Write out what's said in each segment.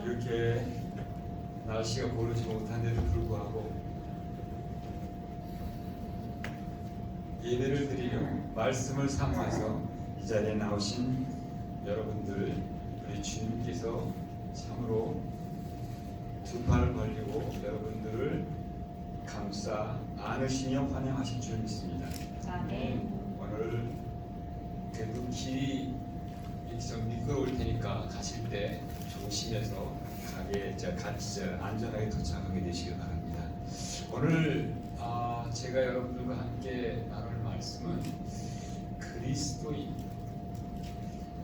이렇게 날씨가 고르지 못한데도 불구하고 예배를 드리려 말씀을 삼아서 이 자리에 나오신 여러분들, 우리 주님께서 참으로 두 팔을 벌리고 여러분들을 감싸 안으시며 환영하실 줄 믿습니다. 아멘. 오늘 그래도 길이 좀 미끄러울 테니까 가실 때 조심해서 같이 안전하게 도착하게 되시길 바랍니다. 오늘 제가 여러분들과 함께 나눌 말씀은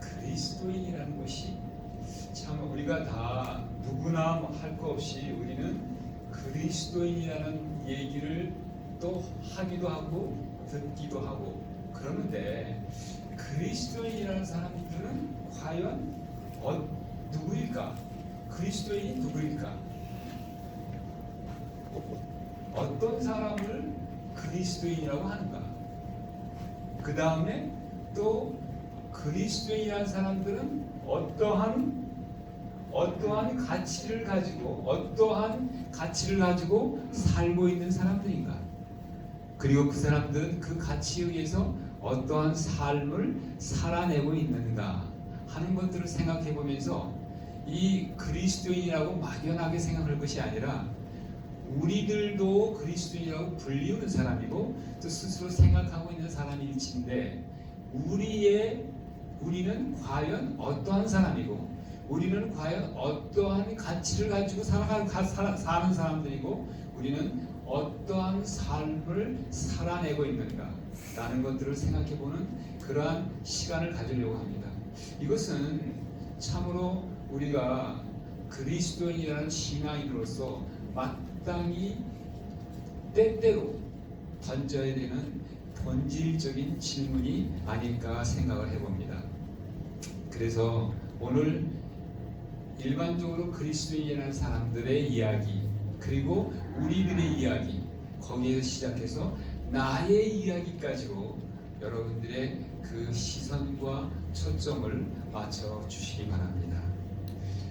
그리스도인이라는 것이 참 우리가 다 누구나 할 거 없이 우리는 그리스도인이라는 얘기를 또 하기도 하고 듣기도 하고 그러는데 그리스도인이라는 사람들은 과연 누구일까? 그리스도인이 누구일까? 어떤 사람을 그리스도인이라고 하는가? 그 다음에 또 그리스도인이라는 사람들은 어떠한 가치를 가지고 살고 있는 사람들인가? 그리고 그 사람들은 그 가치에 의해서 어떠한 삶을 살아내고 있는가 하는 것들을 생각해 보면서 이 그리스도인이라고 막연하게 생각할 것이 아니라 우리들도 그리스도인이라고 불리우는 사람이고 또 스스로 생각하고 있는 사람일진데 우리는 과연 어떠한 사람이고 우리는 과연 어떠한 가치를 가지고 사는 사람들이고 우리는 어떠한 삶을 살아내고 있는가 라는 것들을 생각해보는 그러한 시간을 가지려고 합니다. 이것은 참으로 우리가 그리스도인이라는 신앙인으로서 마땅히 때때로 던져야 되는 본질적인 질문이 아닐까 생각을 해봅니다. 그래서 오늘 일반적으로 그리스도인이라는 사람들의 이야기 그리고 우리들의 이야기 거기에서 시작해서 나의 이야기까지로 여러분들의 그 시선과 초점을 맞춰 주시기 바랍니다.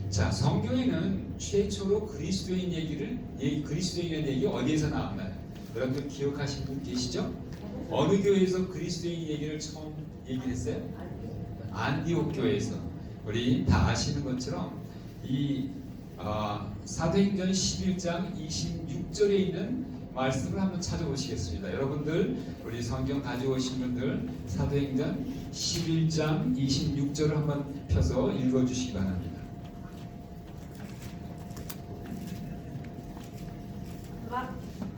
자, 성경에는 최초로 그리스도인이라는 얘기 어디에서 나왔나요? 여러분들 기억하시는 분 계시죠? 어느 교회에서 그리스도인 얘기를 처음 얘기를 했어요? 안디옥 교회에서. 우리 다 아시는 것처럼 이 사도행전 11장 26절에 있는 말씀을 한번 찾아보시겠습니다. 여러분들 우리 성경 가지고 오신 분들 사도행전 11장 26절을 한번 펴서 읽어주시기 바랍니다.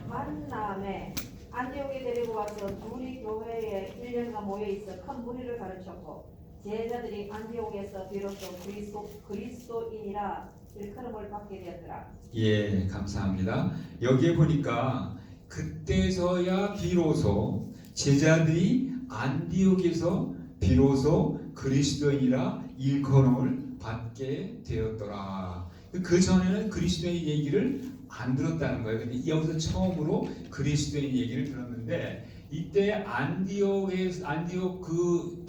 만남에 안디옥에 데리고 와서 둘이 교회에 1년간 모여있어 큰 무리를 가르쳤고 제자들이 안디옥에서 비로소 그리스도인이라 일컬음을 받게 되었더라. 예, 감사합니다. 여기에 보니까 그때서야 비로소 제자들이 안디옥에서 비로소 그리스도인이라 일컬음을 받게 되었더라. 그 전에는 그리스도인 얘기를 안 들었다는 거예요. 근데 여기서 처음으로 그리스도인 얘기를 들었는데 이때 안디옥 그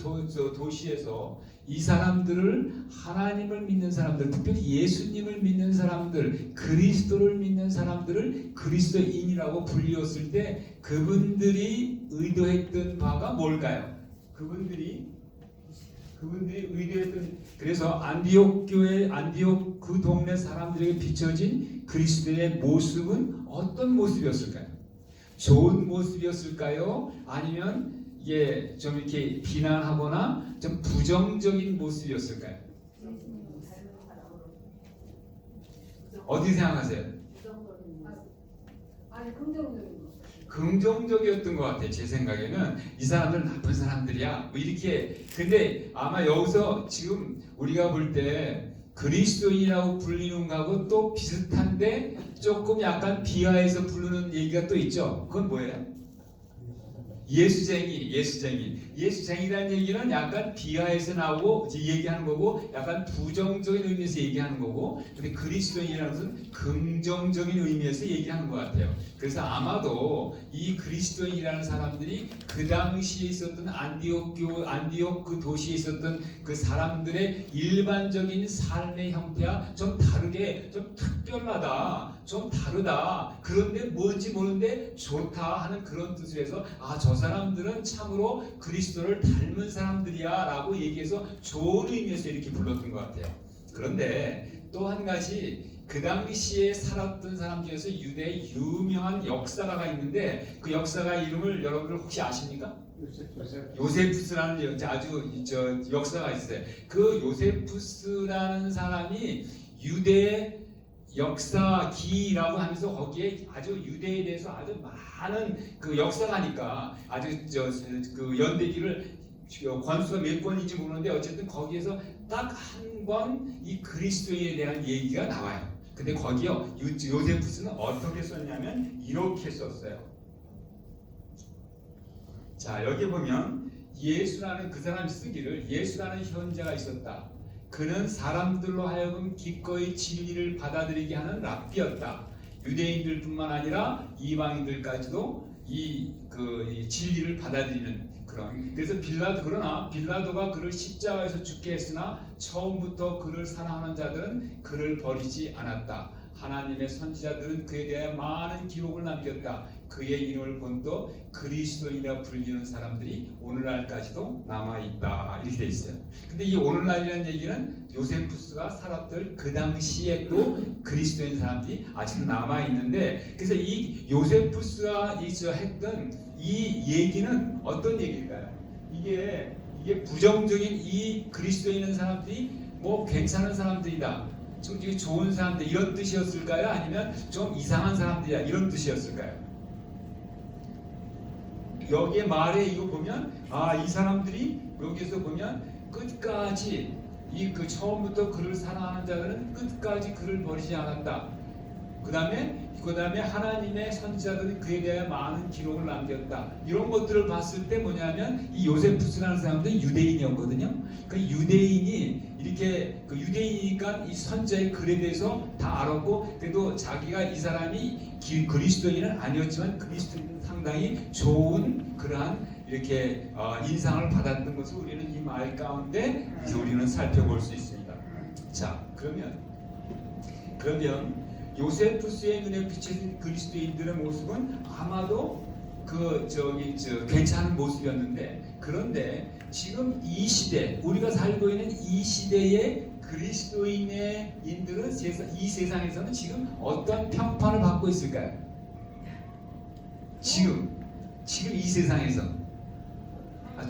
도시에서 이 사람들을 하나님을 믿는 사람들, 특별히 예수님을 믿는 사람들, 그리스도를 믿는 사람들을 그리스도인이라고 불리웠을 때 그분들이 의도했던 바가 뭘까요? 그분들이 의도했던 그래서 안디옥 그 동네 사람들에게 비춰진 그리스도의 모습은 어떤 모습이었을까요? 좋은 모습이었을까요? 아니면 이게 좀 이렇게 비난하거나 좀 부정적인 모습이었을까요? 어디 생각하세요? 아니 긍정적인 거. 긍정적이었던 것 같아요. 제 생각에는 이 사람들은 나쁜 사람들이야. 뭐 이렇게. 근데 아마 여기서 지금 우리가 볼 때 그리스도인이라고 불리는 거하고 또 비슷한데 조금 약간 비하해서 부르는 얘기가 또 있죠. 그건 뭐예요? 예수쟁이라는 얘기는 약간 비하에서 나오고 이제 얘기하는 거고, 약간 부정적인 의미에서 얘기하는 거고, 근데 그리스도인이라는 것은 긍정적인 의미에서 얘기하는 것 같아요. 그래서 아마도 이 그리스도인이라는 사람들이 그 당시에 있었던 안디옥 그 도시에 있었던 그 사람들의 일반적인 삶의 형태와 좀 다르게, 좀 특별하다, 좀 다르다, 그런데 뭔지 모르는데 좋다 하는 그런 뜻을 해서 저 사람들은 참으로 그리스도를 닮은 사람들이야 라고 얘기해서 좋은 의미에서 이렇게 불렀던 것 같아요. 그런데 또 한 가지, 그 당시에 살았던 사람 중에서 유대의 유명한 역사가가 있는데, 그 역사가 이름을 여러분들 혹시 아십니까? 요세푸스라는 아주 역사가 있어요. 그 요세푸스라는 사람이 유대의 역사기라고 하면서 거기에 아주 유대에 대해서 아주 많은 그 역사가니까 아주 그 연대기를 권수가 몇 권인지 모르는데 어쨌든 거기에서 딱 한 권 이 그리스도에 대한 얘기가 나와요. 근데 거기요 요세푸스는 어떻게 썼냐면 이렇게 썼어요. 자, 여기 보면 예수라는 그 사람이 쓰기를, 예수라는 현자가 있었다. 그는 사람들로 하여금 기꺼이 진리를 받아들이게 하는 랍비였다. 유대인들뿐만 아니라 이방인들까지도 이 진리를 받아들이는 그런. 그래서 그러나 빌라도가 그를 십자가에서 죽게 했으나 처음부터 그를 사랑하는 자들은 그를 버리지 않았다. 하나님의 선지자들은 그에 대해 많은 기록을 남겼다. 그의 이름을 본또 그리스도인이라 불리는 사람들이 오늘날까지도 남아있다. 이렇게 돼 있어요. 근데 이 오늘날이라는 얘기는 요세푸스가 살았던 그 당시에 또 그리스도인 사람들이 아직 남아있는데, 그래서 이 요세푸스가 했던 이 얘기는 어떤 얘기일까요? 이게 부정적인 이 그리스도에 있는 사람들이 뭐 괜찮은 사람들이다, 좀 되게 좋은 사람들, 이런 뜻이었을까요? 아니면 좀 이상한 사람들이야, 이런 뜻이었을까요? 여기에 말에 이거 보면 이 사람들이 여기서 보면 끝까지 그 처음부터 그를 사랑하는 자들은 끝까지 그를 버리지 않았다. 그 다음에 하나님의 선지자들은 그에 대해 많은 기록을 남겼다. 이런 것들을 봤을 때 뭐냐면 이 요세푸스라는 사람들은 유대인이었거든요. 그 유대인이 이렇게 유대인이니까 이 선지자의 글에 대해서 다 알았고, 그래도 자기가 이 사람이 그리스도인은 아니었지만 그리스도인은 상당히 좋은 그러한 이렇게 인상을 받았던 것을 우리는 이 말 가운데 우리는 살펴볼 수 있습니다. 자, 그러면 요세푸스의 눈에 비춰진 그리스도인들의 모습은 아마도 괜찮은 모습이었는데, 그런데 지금 이 시대, 우리가 살고 있는 이 시대의 그리스도인들은 이 세상에서는 지금 어떤 평판을 받고 있을까요? 지금 이 세상에서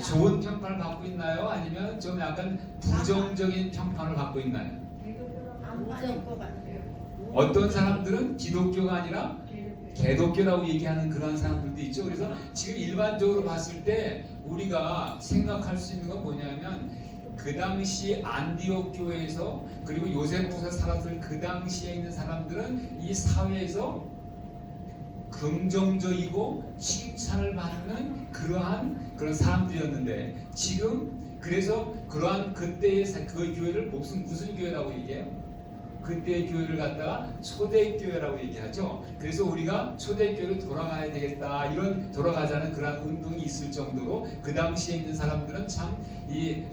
좋은 평판을 받고 있나요? 아니면 좀 약간 부정적인 평판을 받고 있나요? 어떤 사람들은 기독교가 아니라 개독교라고 얘기하는 그런 사람들도 있죠. 그래서 지금 일반적으로 봤을 때 우리가 생각할 수 있는 건 뭐냐면, 그 당시 안디옥 교회에서 그리고 요세푸스가 살았을 그 당시에 있는 사람들은 이 사회에서 긍정적이고 칭찬을 받는 그런 사람들이었는데, 지금 그래서 그러한 그때의 그 교회를 무슨 교회라고 얘기해요? 그때의 교회를 갖다가 초대교회라고 얘기하죠. 그래서 우리가 초대교회로 돌아가야 되겠다, 이런 돌아가자는 그런 운동이 있을 정도로 그 당시에 있는 사람들은 참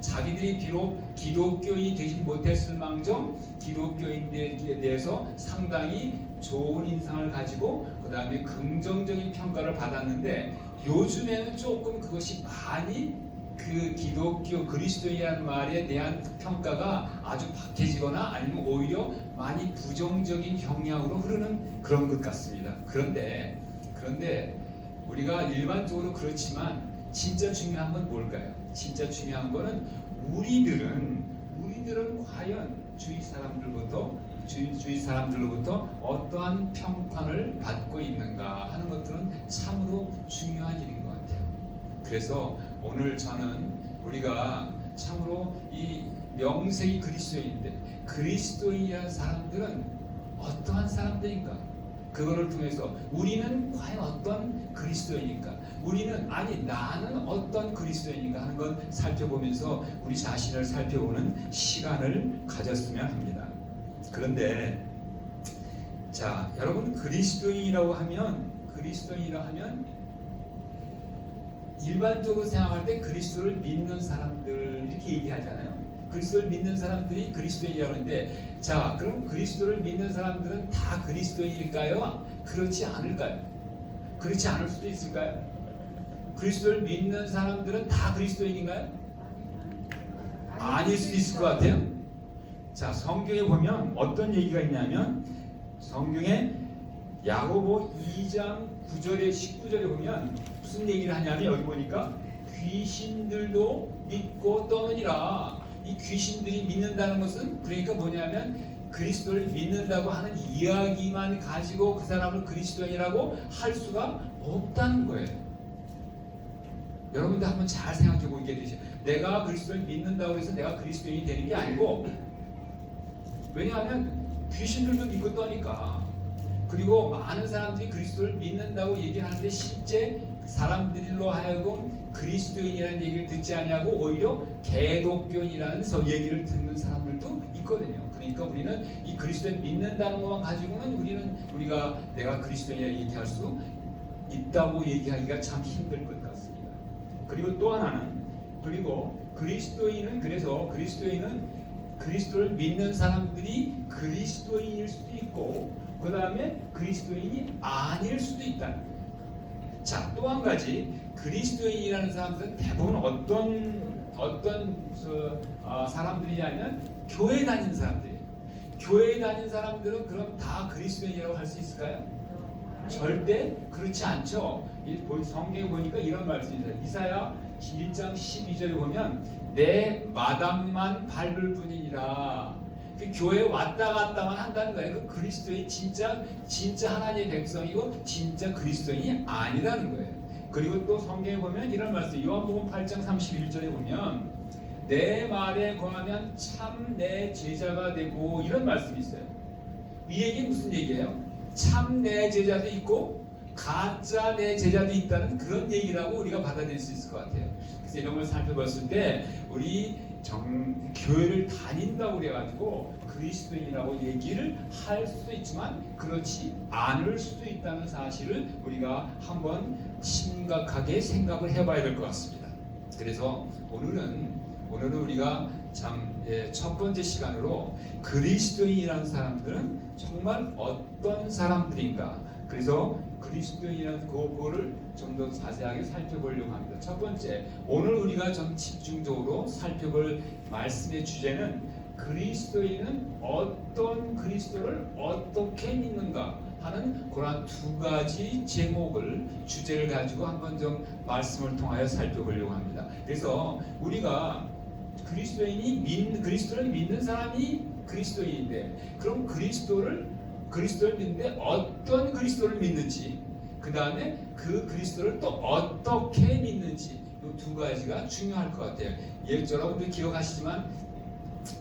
자기들이 비록 기독교인이 되지 못했을망정 기독교인들에 대해서 상당히 좋은 인상을 가지고 그 다음에 긍정적인 평가를 받았는데, 요즘에는 조금 그것이 많이 그 기독교 그리스도인이라는 말에 대한 평가가 아주 박해지거나 아니면 오히려 많이 부정적인 영향으로 흐르는 그런 것 같습니다. 그런데 우리가 일반적으로 그렇지만 진짜 중요한 건 뭘까요? 진짜 중요한 거는 우리들은 과연 주위 사람들로부터 어떠한 평판을 받고 있는가 하는 것들은 참으로 중요한 일인 것 같아요. 그래서 오늘 저는 우리가 참으로 이 명색이 그리스도인인데, 그리스도인이라는 사람들은 어떠한 사람들인가? 그거를 통해서 우리는 과연 어떤 그리스도인인가, 나는 어떤 그리스도인인가 하는 걸 살펴보면서 우리 자신을 살펴보는 시간을 가졌으면 합니다. 그런데 자, 여러분, 그리스도인이라고 하면 일반적으로 생각할 때 그리스도를 믿는 사람들 이렇게 얘기하잖아요. 그리스도를 믿는 사람들이 그리스도인이라고 하는데, 자, 그럼 그리스도를 믿는 사람들은 다 그리스도인일까요? 그렇지 않을까요? 그렇지 않을 수도 있을까요? 그리스도를 믿는 사람들은 다 그리스도인인가요? 아닐 수도 있을 것 같아요. 자, 성경에 보면 어떤 얘기가 있냐면, 성경에 야고보 2장 9절에 19절에 보면 무슨 얘기를 하냐면, 여기 보니까 귀신들도 믿고 떠느니라. 이 귀신들이 믿는다는 것은 그러니까 뭐냐면 그리스도를 믿는다고 하는 이야기만 가지고 그 사람을 그리스도인이라고 할 수가 없다는 거예요. 여러분들 한번 잘 생각해 보게 되죠. 내가 그리스도를 믿는다고 해서 내가 그리스도인이 되는 게 아니고, 왜냐하면 귀신들도 믿고 떠니까. 그리고 많은 사람들이 그리스도를 믿는다고 얘기를 하는데 실제 사람들로 하여금 그리스도인이라는 얘기를 듣지 않냐고 오히려 개독교인이라는 얘기를 듣는 사람들도 있거든요. 그러니까 우리는 이 그리스도를 믿는다는 것만 가지고는 우리가 내가 그리스도인이라 얘기할 수 있다고 얘기하기가 참 힘들 것 같습니다. 그리고 또 하나는, 그리스도인은 그리스도를 믿는 사람들이 그리스도인일 수도 있고, 그 다음에 그리스도인이 아닐 수도 있다. 자, 또 한 가지, 그리스도인이라는 사람들은 대부분 어떤 사람들이냐면 교회 다니는 사람들이에요. 교회 다니는 사람들은 그럼 다 그리스도인이라고 할 수 있을까요? 절대 그렇지 않죠. 성경에 보니까 이런 말씀이 있어요. 이사야 1장 12절에 보면 내 마당만 밟을 뿐이니라. 그 교회에 왔다 갔다만 한다는 거예요. 그 그리스도인 진짜 하나님의 백성이고 진짜 그리스도인이 아니라는 거예요. 그리고 또 성경에 보면 이런 말씀, 요한복음 8장 31절에 보면 내 말에 거하면 참 내 제자가 되고, 이런 말씀이 있어요. 이 얘기는 무슨 얘기예요? 참 내 제자도 있고 가짜 내 제자도 있다는 그런 얘기라고 우리가 받아들일 수 있을 것 같아요. 그래서 이런 걸 살펴봤을 때 우리 교회를 다닌다고 그래가지고 그리스도인이라고 얘기를 할 수도 있지만 그렇지 않을 수도 있다는 사실을 우리가 한번 심각하게 생각을 해봐야 될 것 같습니다. 그래서 오늘은 우리가 첫 번째 시간으로 그리스도인이라는 사람들은 정말 어떤 사람들인가, 그래서 그리스도인이라는 그거를 좀 더 자세하게 살펴보려고 합니다. 첫 번째, 오늘 우리가 좀 집중적으로 살펴볼 말씀의 주제는 그리스도인은 어떤 그리스도를 어떻게 믿는가 하는 그런 두 가지 주제를 가지고 한번 좀 말씀을 통하여 살펴보려고 합니다. 그래서 우리가 그리스도를 믿는 사람이 그리스도인인데, 그럼 그리스도를 믿는데 어떤 그리스도를 믿는지, 그 다음에 그 그리스도를 또 어떻게 믿는지, 이 두 가지가 중요할 것 같아요. 여러분들 기억하시지만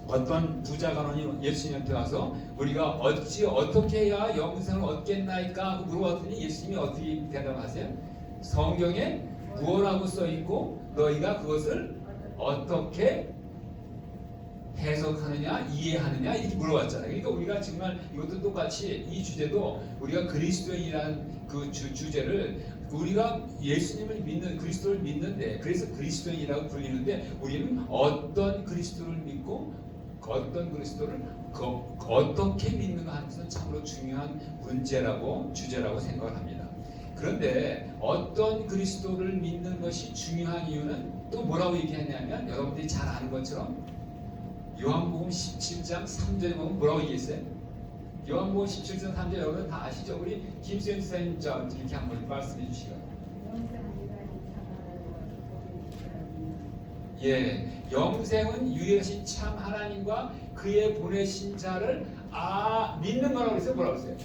어떤 부자간원이 예수님한테 와서 우리가 어떻게 해야 영생을 얻겠나이까 하고 물어봤더니 예수님이 어떻게 대답하세요? 성경에 무엇라고 써있고 너희가 그것을 어떻게 해석하느냐, 이해하느냐, 이렇게 물어봤잖아요. 그러니까 우리가 정말 이것도 똑같이 이 주제도 우리가 그리스도인이라는 그 주제를 우리가 예수님을 믿는, 그리스도를 믿는데, 그래서 그리스도인이라고 불리는데 우리는 어떤 그리스도를 믿고 어떤 그리스도를 어떻게 믿는가 하는 것은 참으로 중요한 주제라고 생각을 합니다. 그런데 어떤 그리스도를 믿는 것이 중요한 이유는 또 뭐라고 얘기했냐면, 여러분들이 잘 아는 것처럼 요한복음 17장 3절에 보면 뭐라고 얘기했어요? 요한복음 17장 3절 여러분 다 아시죠? 우리 김수현 지사님 이렇게 한번 말씀해 주시죠. 예, 영생은 유일하신 참 하나님과 그의 보내신 자를 믿는 거라고 했어요? 뭐라고 했어요?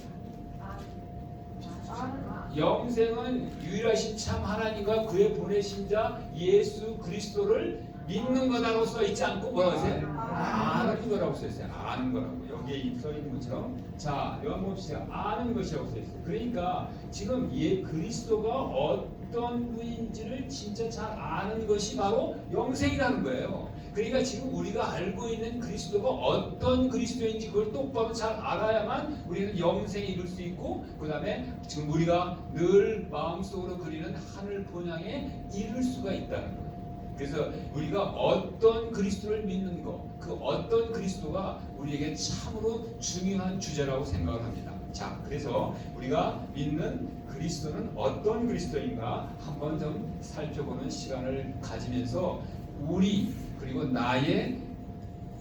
영생은 유일하신 참 하나님과 그의 보내신 자 예수 그리스도를 믿는 거다라고 써 있지 않고 뭐라고 했어요? 아는 거라고 써 있어요. 아는 거라고. 여기에 써 있는 것처럼. 자, 요한복음 봅시다. 아는 것이라고 써 있어요. 그러니까 지금 그리스도가 어떤 분인지를 진짜 잘 아는 것이 바로 영생이라는 거예요. 그러니까 지금 우리가 알고 있는 그리스도가 어떤 그리스도인지 그걸 똑바로 잘 알아야만 우리는 영생에 이룰 수 있고, 그 다음에 지금 우리가 늘 마음속으로 그리는 하늘 본향에 이룰 수가 있다는 거예요. 그래서 우리가 어떤 그리스도를 믿는 것, 그 어떤 그리스도가 우리에게 참으로 중요한 주제라고 생각을 합니다. 자, 그래서 우리가 믿는 그리스도는 어떤 그리스도인가 한번 좀 살펴보는 시간을 가지면서 우리 그리고 나의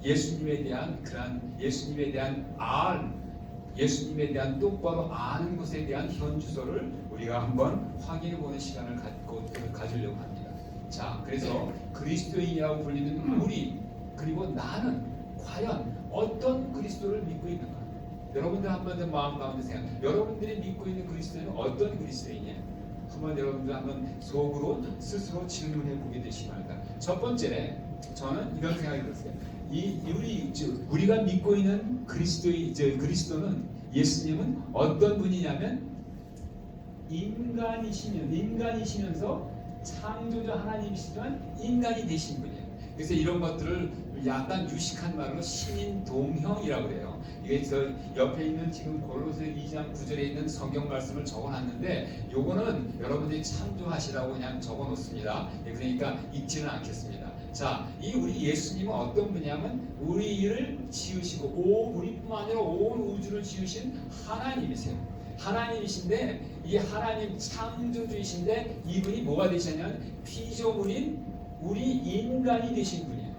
예수님에 대한 그런 예수님에 대한 예수님에 대한 똑바로 아는 것에 대한 현주소를 우리가 한번 확인해 보는 시간을 가지려고 합니다. 자, 그래서 그리스도인이라고 불리는 우리 그리고 나는 과연 어떤 그리스도를 믿고 있는가? 여러분들 한번 더 마음 가운데 생각. 여러분들이 믿고 있는 그리스도는 어떤 그리스도이냐? 한번 여러분들 한번 속으로 스스로 질문해 보게 되시기 바랍니다. 첫 번째, 저는 이런 생각이 들었어요. 우리가 믿고 있는 그리스도는 예수님은 어떤 분이냐면 인간이시면서 창조자 하나님이시지만 인간이 되신 분이에요. 그래서 이런 것들을 약간 유식한 말로 신인동형이라고 그래요. 이게 저 옆에 있는 지금 골로새 2장 9절에 있는 성경 말씀을 적어놨는데 요거는 여러분들이 참조하시라고 그냥 적어놓습니다. 그러니까 읽지는 않겠습니다. 자, 우리 예수님은 어떤 분이냐면 우리를 지으시고 우리뿐만 아니라 온 우주를 지으신 하나님이세요. 하나님이신데 이 하나님 창조주이신데 이분이 뭐가 되셨냐면 피조물인 우리 인간이 되신 분이에요.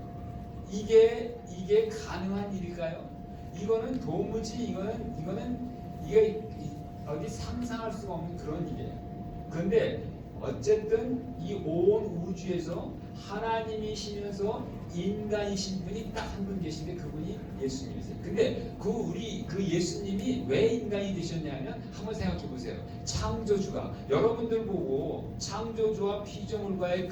이게 가능한 일일까요? 이거는 도무지 이게 어디 상상할 수가 없는 그런 일이에요. 그런데 어쨌든 이 온 우주에서 하나님이시면서 인간이신 분이 딱 한 분 계신데 그분이 예수님이세요. 근데 그 예수님이 왜 인간이 되셨냐면 한번 생각해 보세요. 창조주가 여러분들 보고 창조주와 피조물과의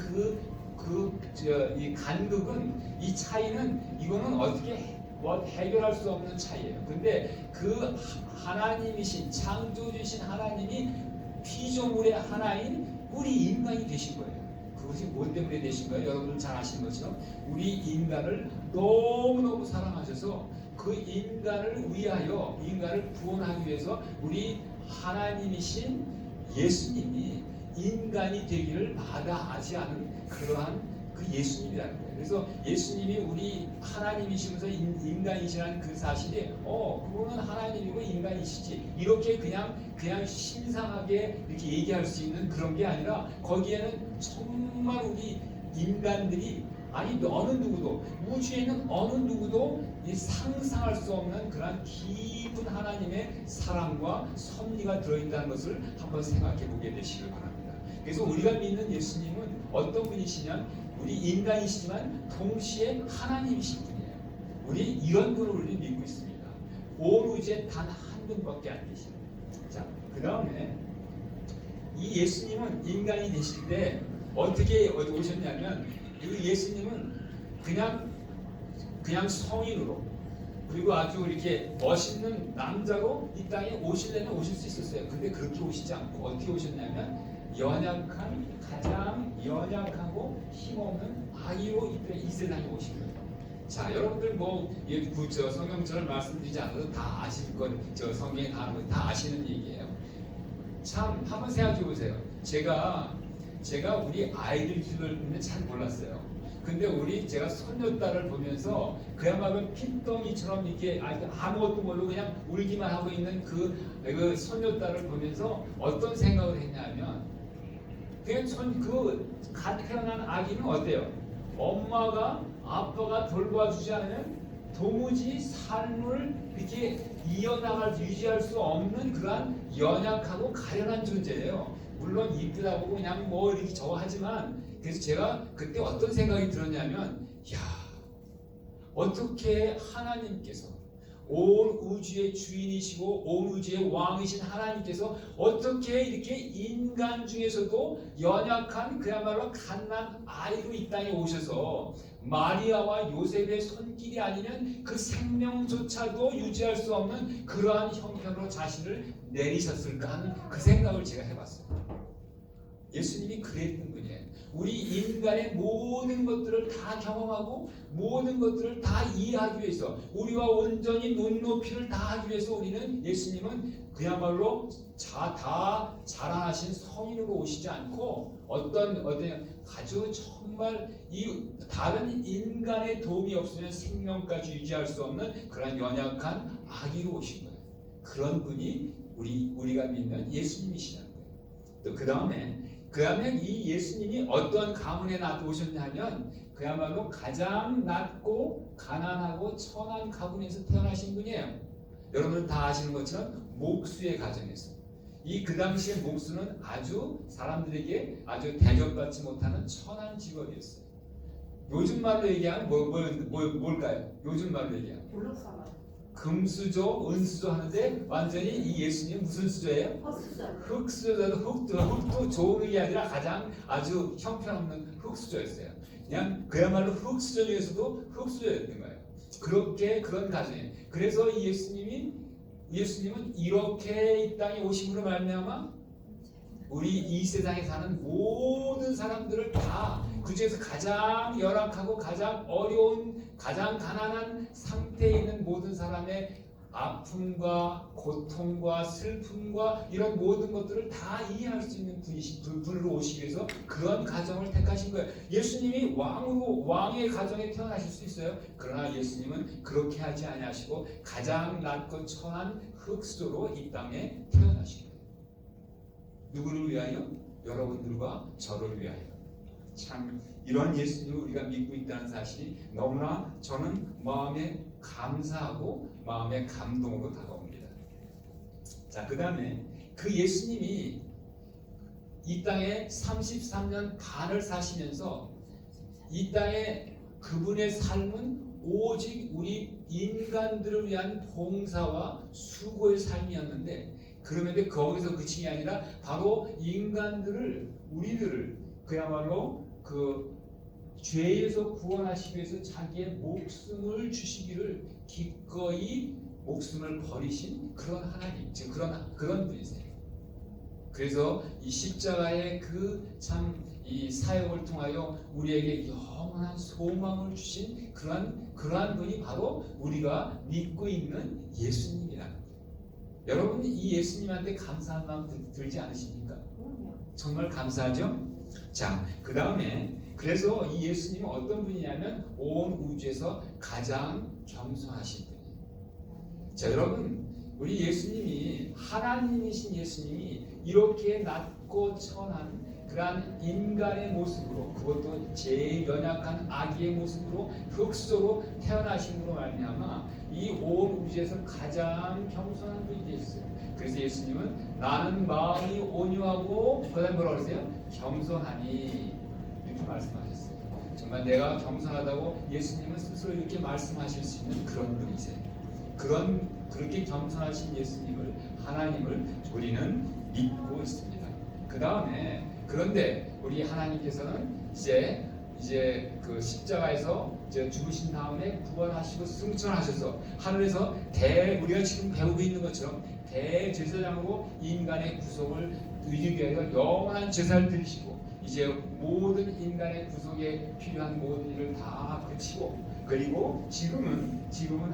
이 간극은 이 차이는 이거는 어떻게 해결할 수 없는 차이예요. 근데 그 하나님이신 창조주이신 하나님이 피조물의 하나인 우리 인간이 되신 거예요. 그것이 뭐 때문에 되신 거예요? 여러분들 잘 아시는 것처럼 우리 인간을 너무너무 사랑하셔서 그 인간을 위하여 인간을 구원하기 위해서 우리 하나님이신 예수님이 인간이 되기를 마다하지 않은 그러한 그 예수님이라는 거예요. 그래서 예수님이 우리 하나님이시면서 인간이시라는 그 사실이 그분은 하나님이고 인간이시지 이렇게 그냥 신상하게 이렇게 얘기할 수 있는 그런 게 아니라 거기에는 정말 우리 인간들이 어느 누구도 우주에 있는 어느 누구도 상상할 수 없는 그런 깊은 하나님의 사랑과 섭리가 들어있다는 것을 한번 생각해 보게 되시길 바랍니다. 그래서 우리가 믿는 예수님은 어떤 분이시냐? 우리 인간이시지만 동시에 하나님이신 분이에요. 우리 이런 분을 우리 믿고 있습니다. 온 우주에 단 한 분밖에 안 계시죠. 자, 그 다음에 이 예수님은 인간이 되실 때 어떻게 오셨냐면 이 예수님은 그냥 성인으로 그리고 아주 이렇게 멋있는 남자로 이 땅에 오시려면 오실 수 있었어요. 근데 그렇게 오시지 않고 어떻게 오셨냐면 가장 연약하고 힘없는 아기로 이 세상에 오신 거예요. 자, 여러분들 성경처럼 말씀드리지 않아도 다 아실 저 성경에 다 아시는 얘기예요. 참 한번 생각해 보세요. 제가 우리 아이들 키우는 잘 몰랐어요. 근데 제가 손녀딸을 보면서 그야말로 핏덩이처럼 이렇게 아무것도 모르고 그냥 울기만 하고 있는 그 손녀딸을 보면서 어떤 생각을 했냐면 갓 태어난 아기는 어때요? 엄마가 아빠가 돌봐주지 않으면 도무지 삶을 이렇게 유지할 수 없는 그러한 연약하고 가련한 존재예요. 물론 이쁘다고 그냥 이렇게 저거 하지만 그래서 제가 그때 어떤 생각이 들었냐면 어떻게 하나님께서 온 우주의 주인이시고 온 우주의 왕이신 하나님께서 어떻게 이렇게 인간 중에서도 연약한 그야말로 갓난 아이로 이 땅에 오셔서 마리아와 요셉의 손길이 아니면 그 생명조차도 유지할 수 없는 그러한 형편으로 자신을 내리셨을까 하는 그 생각을 제가 해봤어요. 예수님이 그랬던 분이에요. 우리 인간의 모든 것들을 다 경험하고 모든 것들을 다 이해하기 위해서 우리와 온전히 눈높이를 다하기 위해서 우리는 예수님은 그야말로 다 자라나신 성인으로 오시지 않고 어떤 아주 정말 이 다른 인간의 도움이 없으면 생명까지 유지할 수 없는 그런 연약한 아기로 오신 거예요. 그런 분이 우리가 믿는 예수님이시라는 거예요. 또 그 다음에 이 예수님이 어떤 가문에 오셨냐면 그야말로 가장 낮고 가난하고 천한 가문에서 태어나신 분이에요. 여러분 다 아시는 것처럼 목수의 가정에서 그 당시에 목수는 아주 사람들에게 아주 대접받지 못하는 천한 직업이었어요. 요즘 말로 얘기하면 뭘까요? 요즘 말로 얘기하면 블루사마. 금수저, 은수저 하는데 완전히 이 예수님 무슨 수저예요? 헛수저. 흑수저도 흑도 좋은 게 아니라 가장 아주 형편없는 흑수저였어요. 그냥 그야말로 흑수저 중에서도 흑수저였던 거예요. 그런 가정이에요. 그래서 이 예수님은 이렇게 이 땅에 오심으로 말미암아 우리 이 세상에 사는 모든 사람들을 다 그중에서 가장 열악하고 가장 어려운 가장 가난한 상태에 있는 모든 사람의 아픔과 고통과 슬픔과 이런 모든 것들을 다 이해할 수 있는 분으로 오시기 위해서 그런 가정을 택하신 거예요. 예수님이 왕의 가정에 태어나실 수 있어요. 그러나 예수님은 그렇게 하지 아니하시고 가장 낮고 천한 흙수저로 이 땅에 태어나신 거예요. 누구를 위하여? 여러분들과 저를 위하여. 참 이런 예수님을 우리가 믿고 있다는 사실이 너무나 저는 마음에 감사하고 마음에 감동으로 다가옵니다. 자, 그 다음에 그 예수님이 이 땅에 33년 반을 사시면서 이 땅에 그분의 삶은 오직 우리 인간들을 위한 봉사와 수고의 삶이었는데 그런데 거기서 그치이 아니라 바로 우리들을 그야말로 그 죄에서 구원하시기 위해서 자기의 목숨을 주시기를 기꺼이 목숨을 버리신 그런 하나님, 즉 그런 분이세요. 그래서 이 십자가의 이 사역을 통하여 우리에게 영원한 소망을 주신 그러한 분이 바로 우리가 믿고 있는 예수님이라는 거예요. 여러분 이 예수님한테 감사한 마음 들지 않으십니까? 정말 감사하죠? 자, 그 다음에 그래서 이 예수님은 어떤 분이냐면 온 우주에서 가장 겸손하신 분이에요. 자, 여러분 우리 예수님이 하나님이신 예수님이 이렇게 낮고 천한 그러한 인간의 모습으로 그것도 제일 연약한 아기의 모습으로 흙수저로 태어나심으로 말미암아 이 온 우주에서 가장 겸손한 분이 되셨어요. 그래서 예수님은 나는 마음이 온유하고 그다음에 뭐라고 그러세요? 겸손하니 이렇게 말씀하셨어요. 정말 내가 겸손하다고 예수님은 스스로 이렇게 말씀하실 수 있는 그런 분이세요. 그렇게 겸손하신 예수님을 하나님을 우리는 믿고 있습니다. 그 다음에 그런데 우리 하나님께서는 이제 그 십자가에서 이제 죽으신 다음에 부활하시고 승천하셔서 하늘에서 우리가 지금 배우고 있는 것처럼 대제사장으로 인간의 구속을 이루기 위하여 영원한 제사를 드리시고 이제 모든 인간의 구속에 필요한 모든 일을 다 그치고 그리고 지금은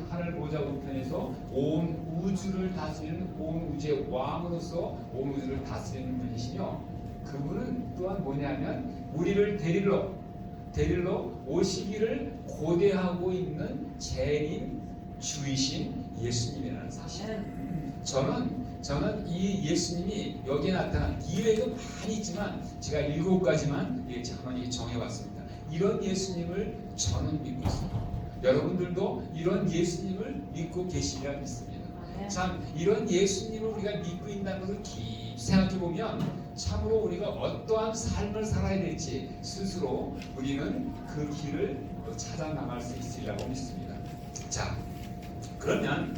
하늘 보좌 우편에서 온 우주를 다스리는 온 우주의 왕으로서 온 우주를 다스리는 분이시며 그분은 또한 뭐냐면 우리를 데리러 오시기를 고대하고 있는 재림 주이신 예수님이라는 사실. 저는 이 예수님이 여기에 나타난 이외에도 많이 있지만 제가 7가지만 한번 정해봤습니다. 이런 예수님을 저는 믿고 있습니다. 여러분들도 이런 예수님을 믿고 계시리라 믿습니다. 참 이런 예수님을 우리가 믿고 있다는 것을 깊이 생각해 보면 참으로 우리가 어떠한 삶을 살아야 될지 스스로 우리는 그 길을 찾아 나갈 수 있으리라고 믿습니다. 자, 그러면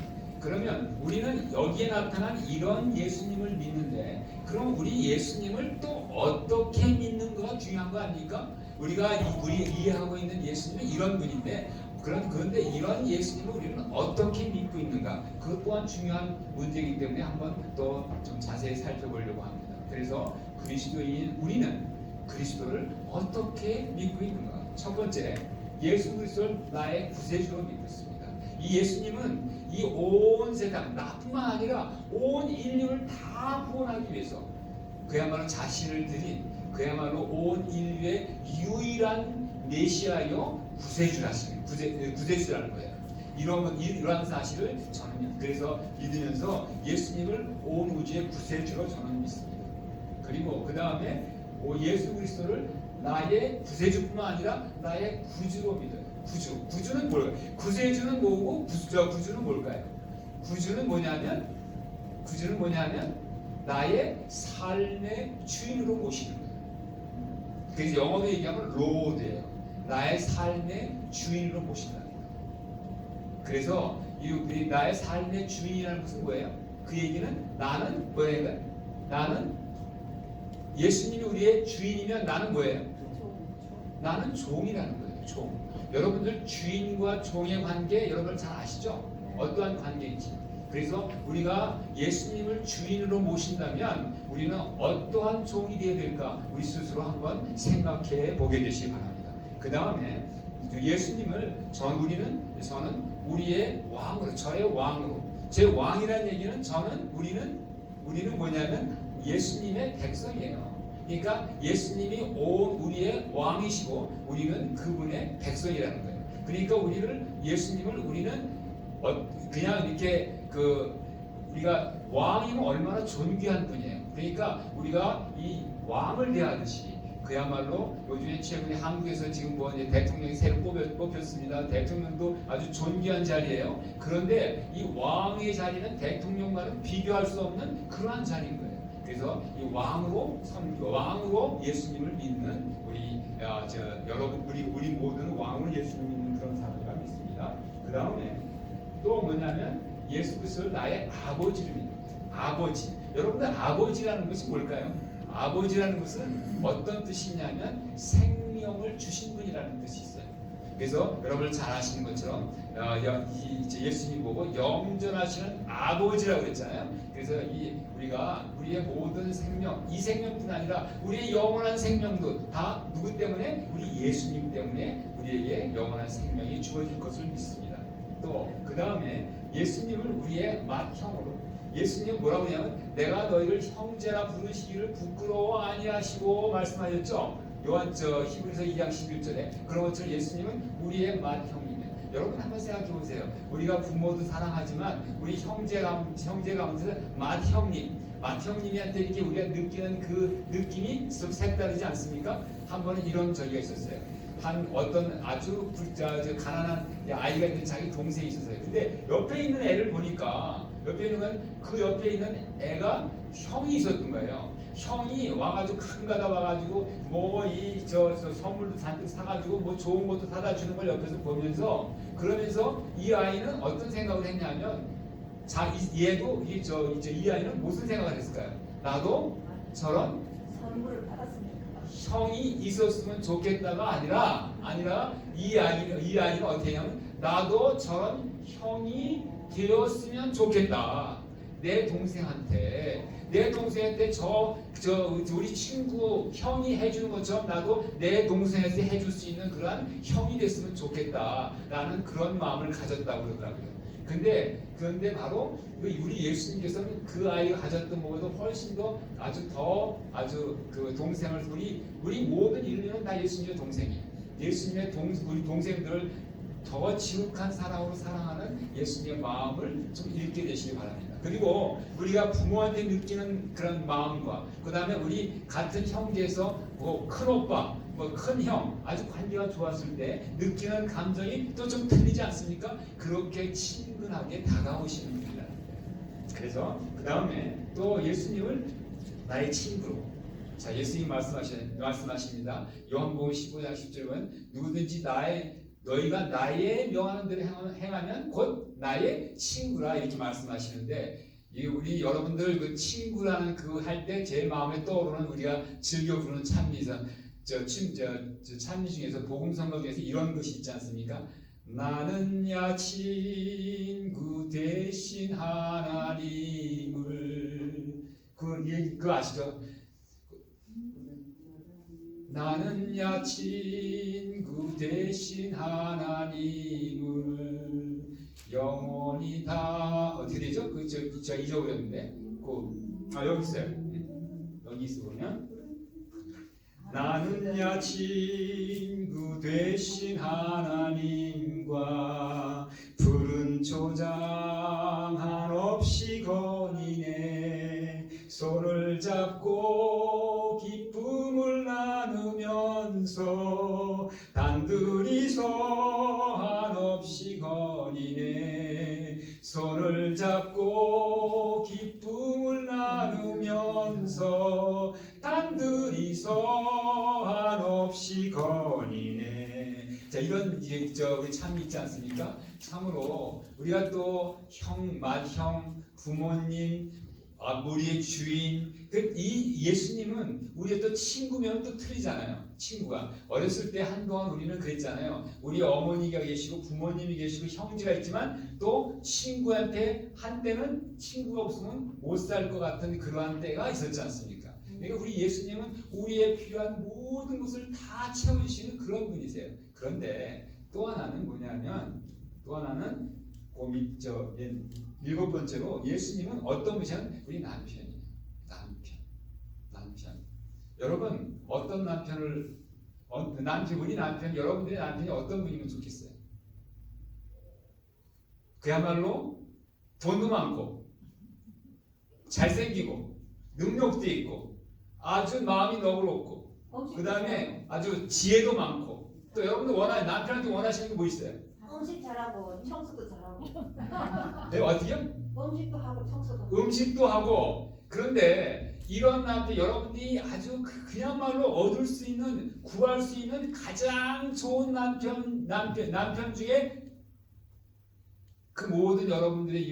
그러면 우리는 여기에 나타난 이런 예수님을 믿는데 그럼 우리 예수님을 또 어떻게 믿는가가 중요한 거 아닙니까? 우리가 우리 이해하고 있는 예수님은 이런 분인데 그런데 이런 예수님을 우리는 어떻게 믿고 있는가? 그것 또한 중요한 문제이기 때문에 한번 또 좀 자세히 살펴보려고 합니다. 그래서 그리스도인 우리는 그리스도를 어떻게 믿고 있는가? 첫 번째, 예수 그리스도를 나의 구세주로 믿고 있습니다. 이 예수님은 이 온 세상 나뿐만 아니라 온 인류를 다 구원하기 위해서 그야말로 자신을 드린 그야말로 온 인류의 유일한 메시아요 구세주라는 거예요. 이러한 사실을 저는 그래서 믿으면서 예수님을 온 우주의 구세주로 저는 믿습니다. 그리고 그 다음에 예수 그리스도를 나의 구세주뿐만 아니라 나의 구주로 믿어요. 구주는 뭘까요? 구세주는 뭐고 구주는 뭘까요? 구주는 뭐냐면 나의 삶의 주인으로 모시는 거예요. 그래서 영어로 얘기하면 로드예요. 나의 삶의 주인으로 모신다는 거예요. 그래서 이 나의 삶의 주인이라는 것은 뭐예요? 그 얘기는 나는 뭐예요? 나는 예수님이 우리의 주인이면 나는 뭐예요? 나는 종이라는 거예요. 종. 여러분들 주인과 종의 관계 여러분 잘 아시죠? 어떠한 관계인지. 그래서 우리가 예수님을 주인으로 모신다면 우리는 어떠한 종이 되어야 될까? 우리 스스로 한번 생각해 보게 되시기 바랍니다. 그 다음에 저는 우리의 왕으로, 저의 왕으로, 제 왕이라는 얘기는 우리는 뭐냐면 예수님의 백성이에요. 그러니까 예수님이 우리의 왕이시고 우리는 그분의 백성이라는 거예요. 그러니까 예수님을 우리는 그냥 이렇게 우리가 왕이면 얼마나 존귀한 분이에요. 그러니까 우리가 이 왕을 대하듯이 그야말로 요즘에 최근에 한국에서 지금 대통령이 새로 뽑혔습니다. 대통령도 아주 존귀한 자리예요. 그런데 이 왕의 자리는 대통령과는 비교할 수 없는 그러한 자리인 거예요. 그래서 이 왕으로 예수님을 믿는 우리 모두는 왕으로 예수님을 믿는 그런 사람이라 믿습니다. 그 다음에 또 뭐냐면 예수 그리스도를 나의 아버지를 믿는 거예요. 아버지. 여러분들 아버지라는 것이 뭘까요? 아버지라는 것은 어떤 뜻이냐면 생명을 주신 분이라는 뜻이 있어요. 그래서 여러분들 잘 아시는 것처럼 예수님 보고 영전하시는 아버지라고 그랬잖아요. 그래서 우리의 모든 생명, 이 생명뿐 아니라 우리의 영원한 생명도 다 누구 때문에? 우리 예수님 때문에 우리에게 영원한 생명이 주어질 것을 믿습니다. 또 그 다음에 예수님을 우리의 맏형으로, 예수님은 뭐라고 하냐면 내가 너희를 형제라 부르시기를 부끄러워 아니하시고 말씀하셨죠. 히브리서 2장 11절에 그런 것처럼 예수님은 우리의 맏형이에요. 여러분 한번 생각해 보세요. 우리가 부모도 사랑하지만 우리 형제 가운데서 맏형님한테 이렇게 우리가 느끼는 그 느낌이 좀 색다르지 않습니까? 한 번은 이런 적이 있었어요. 어떤 아주 가난한 아이가 있는 자기 동생이 있었어요. 근데 옆에 있는 애를 보니까 그 옆에 있는 애가 형이 있었던 거예요. 형이 와가지고 한가다 와가지고 선물도 잔뜩 사가지고 좋은 것도 사다 주는 걸 옆에서 보면서 그러면서 이 아이는 어떤 생각을 했냐면 얘도 이 아이는 무슨 생각을 했을까요? 나도 저런 선물을 받았습니다. 형이 있었으면 좋겠다가 아니라 이 아이는 어떻게 하냐면 나도 저런 형이 되었으면 좋겠다. 내 동생한테 우리 친구 형이 해주는 것처럼 나도 내 동생한테 해줄 수 있는 그러한 형이 됐으면 좋겠다라는 그런 마음을 가졌다고 그러더라고요. 그런데 바로 우리 예수님께서는 그 아이가 가졌던 것보다 훨씬 더 아주 그 동생을 우리 모든 인류는 다 예수님의 동생이에요. 우리 동생들을 더 지극한 사랑으로 사랑하는 예수님의 마음을 좀 읽게 되시기 바랍니다. 그리고 우리가 부모한테 느끼는 그런 마음과 그 다음에 우리 같은 형제에서 큰 오빠, 큰 형, 아주 관계가 좋았을 때 느끼는 감정이 또 좀 틀리지 않습니까? 그렇게 친근하게 다가오시는 분이라는 거예요. 그래서 그 다음에 또 예수님을 나의 친구로. 자, 예수님 말씀하십니다. 요한복음 15장 10절은 누구든지 너희가 나의 명하는 대로 행하면 곧 나의 친구라 이렇게 말씀하시는데 우리 여러분들 그 친구라는 그 할 때 제 마음에 떠오르는 우리가 즐겨 부르는 찬미선 찬미 중에서 복음성가 중에서 이런 것이 있지 않습니까? 나는 야 친구 대신 하나님을 그 아시죠? 나는 야 친구 대신 하나님을 영원히 다 어떻게 되죠? 저 잊어버렸는데 여기 있어요. 여기 있어 보면 나는 야 친구 되신 하나님과 푸른 초장 한없이 거니네 손을 잡고 기쁨을 나누면서 단둘이서 한없이 거니네 손을 잡고 기쁨을 나누면서 단둘이서 한없이 거니네. 자, 이런 우리 참 있지 않습니까? 참으로 우리가 또 형, 맏형, 부모님, 우리의 주인, 이 예수님은 우리의 또 친구면 또 틀리잖아요. 친구가 어렸을 때 한동안 우리는 그랬잖아요. 우리 어머니가 계시고 부모님이 계시고 형제가 있지만 또 친구한테 한때는 친구가 없으면 못 살 것 같은 그러한 때가 있었지 않습니까? 그러니까 우리 예수님은 우리의 필요한 모든 것을 다 채워주시는 그런 분이세요. 그런데 또 하나는 뭐냐면 일곱 번째로 예수님은 어떤 분이냐면 우리 남편이에요. 남편. 여러분 어떤 우리 남편 여러분들의 남편이 어떤 분이면 좋겠어요? 그야말로 돈도 많고 잘생기고 능력도 있고 아주 마음이 너그럽고 그 다음에 아주 지혜도 많고 또 여러분들 남편한테 원하시는 게 뭐 있어요? 음식 잘하고 청소도 잘하고. 네, 어떻게요? 음식도 하고 청소도. 음식도 하고. 그런데 이런 남편 여러분들이 아주 그야말로 얻을 수 있는 구할 수 있는 가장 좋은 남편 중에 그 모든 여러분들의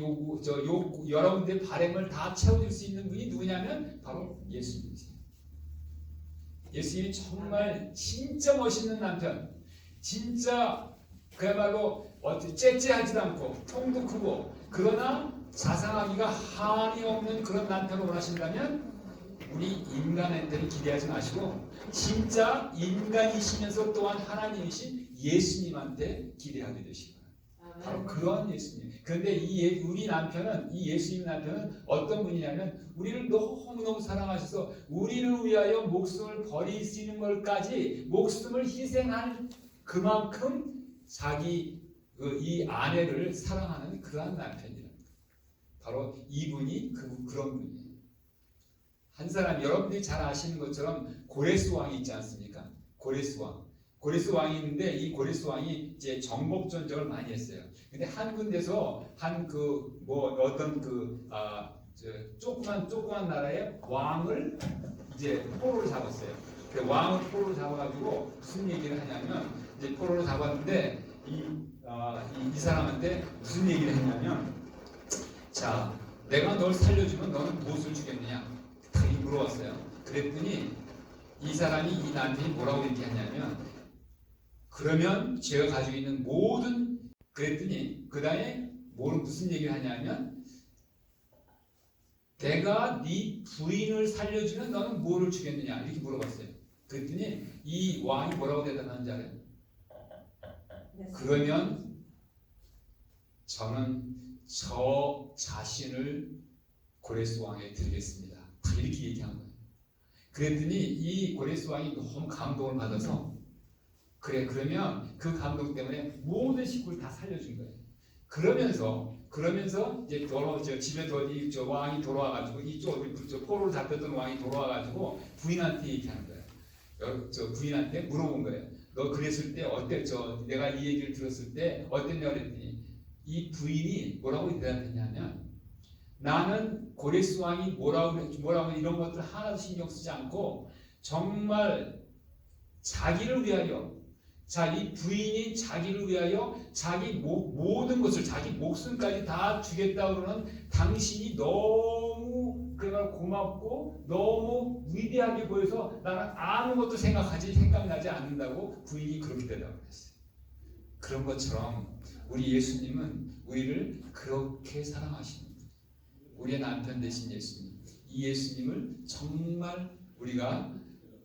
여러분들의 바람을 다 채워줄 수 있는 분이 누구냐면 바로 예수님이세요. 예수님이 정말 진짜 멋있는 남편, 진짜 그야말로 째째하지도 않고 통도 크고 그러나 자상하기가 한이 없는 그런 남편을 원하신다면 우리 인간한테는 기대하지 마시고 진짜 인간이시면서 또한 하나님이신 예수님한테 기대하게 되시기 바랍니다. 바로 그런 예수님. 그런데 우리 남편은 이 예수님 남편은 어떤 분이냐면 우리를 너무너무 사랑하셔서 우리를 위하여 목숨을 버리시는 것까지 목숨을 희생할 그만큼 자기 이 아내를 사랑하는 그러한 남편이랍니다. 바로 이분이 그런 분이에요. 한 사람 여러분들이 잘 아시는 것처럼 고레스 왕이 있지 않습니까? 고레스 왕이 있는데 이 고레스 왕이 이제 정복 전쟁을 많이 했어요. 근데 한 군데서 조그만 나라의 왕을 이제 포로로 잡았어요. 그 왕을 포로로 잡아가지고 무슨 얘기를 하냐면 이제 포로로 잡았는데 이 사람한테 무슨 얘기를 했냐면 자 내가 널 살려주면 너는 무엇을 주겠느냐 딱 물어봤어요. 그랬더니 이 사람이 이 남편이 뭐라고 얘기하냐면 그러면 제가 가지고 있는 모든 그랬더니 그 다음에 무슨 얘기를 하냐면 내가 네 부인을 살려주면 너는 뭐를 주겠느냐 이렇게 물어봤어요. 그랬더니 이 왕이 뭐라고 대답하는지 알아요? 그러면 저는 저 자신을 고레스 왕에 드리겠습니다. 이렇게 얘기한 거예요. 그랬더니 이 고레스 왕이 너무 감동을 받아서 그러면 그 감동 때문에 모든 식구를 다 살려준 거예요. 그러면서 이제 집에 왕이 돌아와가지고 이쪽 포로로 잡혔던 왕이 돌아와가지고 부인한테 얘기하는 거예요. 부인한테 물어본 거예요. 너 그랬을 때 내가 이 얘기를 들었을 때 어땠냐 그랬더니 이 부인이 뭐라고 대답했냐면 나는 고레스 왕이 뭐라고 이런 것들 하나도 신경 쓰지 않고 정말 자기를 위하여 자, 이 부인이 자기를 위하여 자기 모든 것을, 자기 목숨까지 다 주겠다 그러는 당신이 너무 그가 고맙고 너무 위대하게 보여서 나는 아무것도 생각나지 않는다고 부인이 그렇게 대답을 했어요. 그런 것처럼 우리 예수님은 우리를 그렇게 사랑하십니다. 우리의 남편 되신 예수님, 이 예수님을 정말 우리가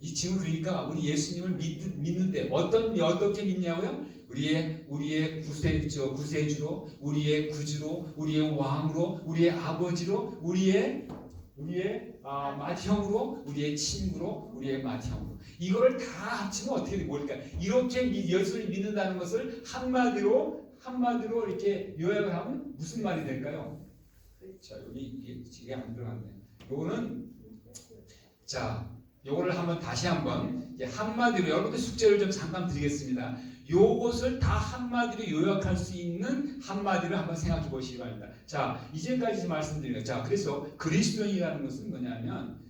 지금 그러니까 우리 예수님을 믿는데 어떻게 믿냐고요? 우리의 구세주로, 우리의 구주로, 우리의 왕으로, 우리의 아버지로, 우리의 맏형으로, 우리의 친구로, 우리의 맏형으로. 이걸 다 합치면 어떻게 뭘까? 이렇게 예수를 믿는다는 것을 한마디로 이렇게 요약을 하면 무슨 말이 될까요? 자, 이게 안 들어갔네. 요거는 요거를 다시 한번 한마디로 여러분들 숙제를 좀 잠깐 드리겠습니다. 요것을 다 한마디로 요약할 수 있는 한마디로 한번 생각해 보시기 바랍니다. 자, 이제까지 말씀드린 자, 그래서 그리스도인이라는 것은 뭐냐면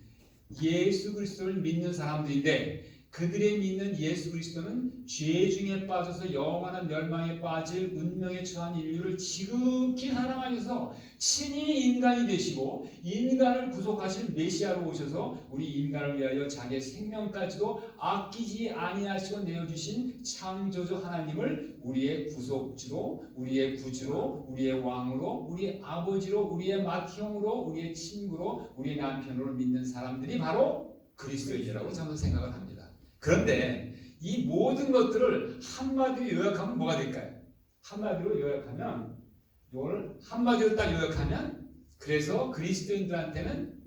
예수 그리스도를 믿는 사람들인데 그들의 믿는 예수 그리스도는 죄 중에 빠져서 영원한 멸망에 빠질 운명에 처한 인류를 지극히 사랑하셔서 친히 인간이 되시고 인간을 구속하실 메시아로 오셔서 우리 인간을 위하여 자기의 생명까지도 아끼지 아니하시고 내어주신 창조주 하나님을 우리의 구속주로, 우리의 구주로, 우리의 왕으로, 우리의 아버지로, 우리의 맏형으로, 우리의 친구로, 우리의 남편으로 믿는 사람들이 바로 그리스도인이라고 저는 생각을 합니다. 그런데 이 모든 것들을 한마디로 요약하면 뭐가 될까요? 한마디로 요약하면 이걸 한마디로 딱 요약하면 그래서 그리스도인들한테는